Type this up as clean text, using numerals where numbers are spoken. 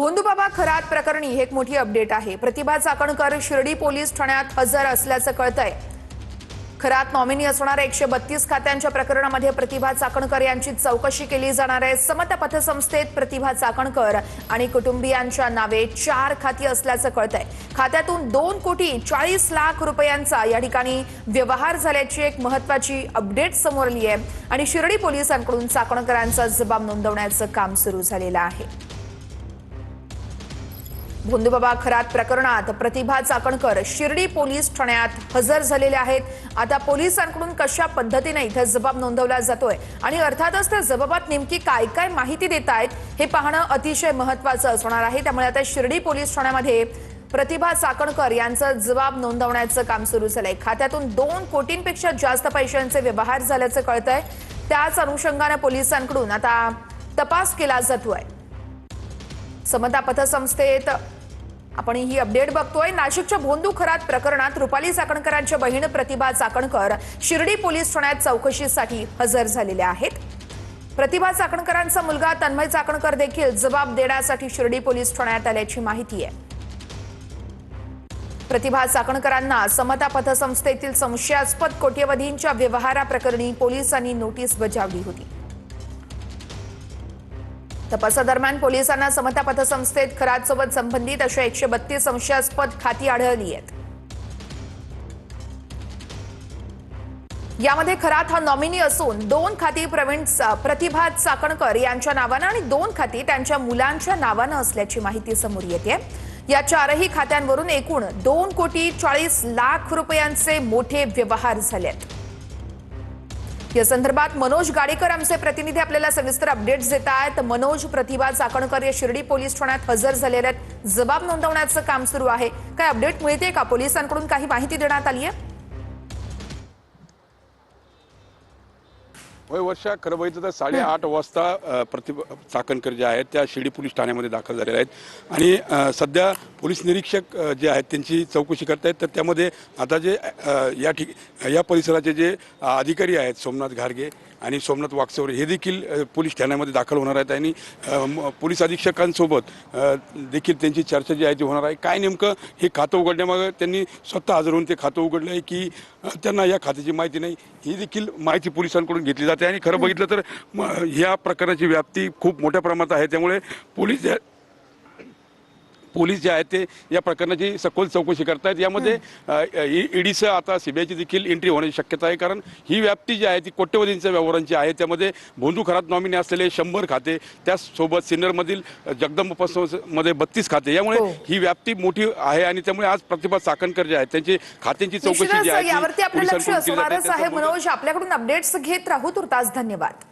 भोंदूबाबा खरात प्रकरणी एक मोठी अपडेट आहे। प्रतिभा चाकणकर शिर्डी पोलीस ठाण्यात हजर असल्याचं कळतंय। खरात नॉमिनी असणाऱ्या 132 खात्यांच्या प्रकरणामध्ये प्रतिभा चाकणकर यांची चौकशी केली जाणार आहे। समता पतसंस्थेत प्रतिभा चाकणकर आणि कुटुंबियांच्या नावे 4 खाती असल्याचं कळतंय। खात्यातून 2,40,00,000 रुपयांचा या ठिकाणी व्यवहार झाल्याची एक महत्त्वाची अपडेट समोर आली आहे आणि शिर्डी पोलिसांकडून चाकणकरांचा जबाब नोंदवण्याचं काम सुरू झालेलं आहे। भोंदूबाबा खरात प्रकरणात प्रतिभा चाकणकर शिर्डी पोलीस ठाण्यात हजर झालेले आहेत। आता पोलिसांकडून कशा पद्धतीने इथे जबाब नोंदवला जातोय आणि अर्थातच त्या जबाबात नेमकी काय काय माहिती देत आहेत हे पाहणं अतिशय महत्त्वाचं असणार आहे। त्यामुळे आता शिर्डी पोलीस ठाण्यामध्ये प्रतिभा चाकणकर यांचा जबाब नोंदवण्याचं काम सुरू झालंय। खात्यातून 2 कोटींपेक्षा जास्त पैशांचे व्यवहार झाल्याचं कळतंय। त्याच अनुषंगाने पोलिसांकडून आता तपास केला जातोय। समता पतसंस्थेत आपण ही अपडेट बघतोय। नाशिकच्या भोंदू खरात प्रकरणात रुपाली चाकणकरांच्या बहीण प्रतिभा चाकणकर शिर्डी पोलीस ठाण्यात चौकशीसाठी हजर झालेल्या आहेत। प्रतिभा चाकणकरांचा मुलगा तन्मय चाकणकर देखील जबाब देण्यासाठी शिर्डी पोलीस ठाण्यात आल्याची माहिती आहे। प्रतिभा चाकणकरांना समता पतसंस्थेतील संशयास्पद कोट्यवधींच्या व्यवहाराप्रकरणी पोलिसांनी नोटीस बजावली होती। तपासादरम्यान पोलिसांना समता पतसंस्थेत खरातसोबत संबंधित अशा 132 संशयास्पद खाती आढळली आहेत। यामध्ये खरात हा नॉमिनी असून 2 खाती प्रतिभा चाकणकर यांच्या नावानं आणि 2 खाती त्यांच्या मुलांच्या नावानं असल्याची माहिती समोर येते। या 4ही खात्यांवरून एकूण 2,40,00,000 रुपयांचे मोठे व्यवहार झालेत। या संदर्भात मनोज गाडेकर आमचे प्रतिनिधी आपल्याला सविस्तर अपडेट्स देत आहेत। मनोज, प्रतिभा चाकणकर या शिर्डी पोलीस ठाण्यात हजर झालेले आहेत, जबाब नोंदवण्याचं काम सुरू आहे। काय अपडेट मिळते का? पोलिसांकडून काही माहिती देण्यात आली आहे? वर्षा, खरं बघितलं तर 8:30 वाजता प्रतिभा चाकणकर जे आहेत त्या शिर्डी पोलीस ठाण्यामध्ये दाखल झालेल्या आहेत आणि सध्या पोलीस निरीक्षक जे आहेत त्यांची चौकशी करतायत। तर त्यामध्ये आता जे या परिसराचे जे अधिकारी आहेत सोमनाथ घारगे आणि सोमनाथ वाकचौरे हे देखील पोलीस ठाण्यामध्ये दाखल होणार आहेत आणि पोलीस अधीक्षकांसोबत देखील त्यांची चर्चा जी आहे ती होणार आहे। काय नेमकं हे खातं उघडण्यामागे त्यांनी स्वतः हजर होऊन ते खातं उघडलं आहे की त्यांना या खात्याची माहिती नाही, ही देखील माहिती पोलिसांकडून घेतली जाते। आणि खरं बघितलं तर ह्या प्रकरणाची व्याप्ती खूप मोठ्या प्रमाणात आहे, त्यामुळे पोलीस जे आहेत ते या प्रकरणाची सखोल चौकशी करतायत। यामध्ये ईडीचं आता सीबीआयची देखील एंट्री होण्याची शक्यता आहे, कारण ही व्याप्ती जी आहे ती कोट्यवधींच्या व्यवहारांची आहे। त्यामध्ये भोंदू खरात नॉमिनी असलेले 100 खाते, त्याचसोबत सिन्नरमधील जगदंब पतसंस्थेमध्ये 32 खाते, यामुळे ही व्याप्ती मोठी आहे आणि त्यामुळे आज प्रतिभा चाकणकर जे आहेत त्यांची खात्यांची चौकशी जी आहे यावरती आपलं लक्ष असणारच आहे। मनोज, आपल्याकडून अपडेट्स घेत राहू। तुर्तास धन्यवाद।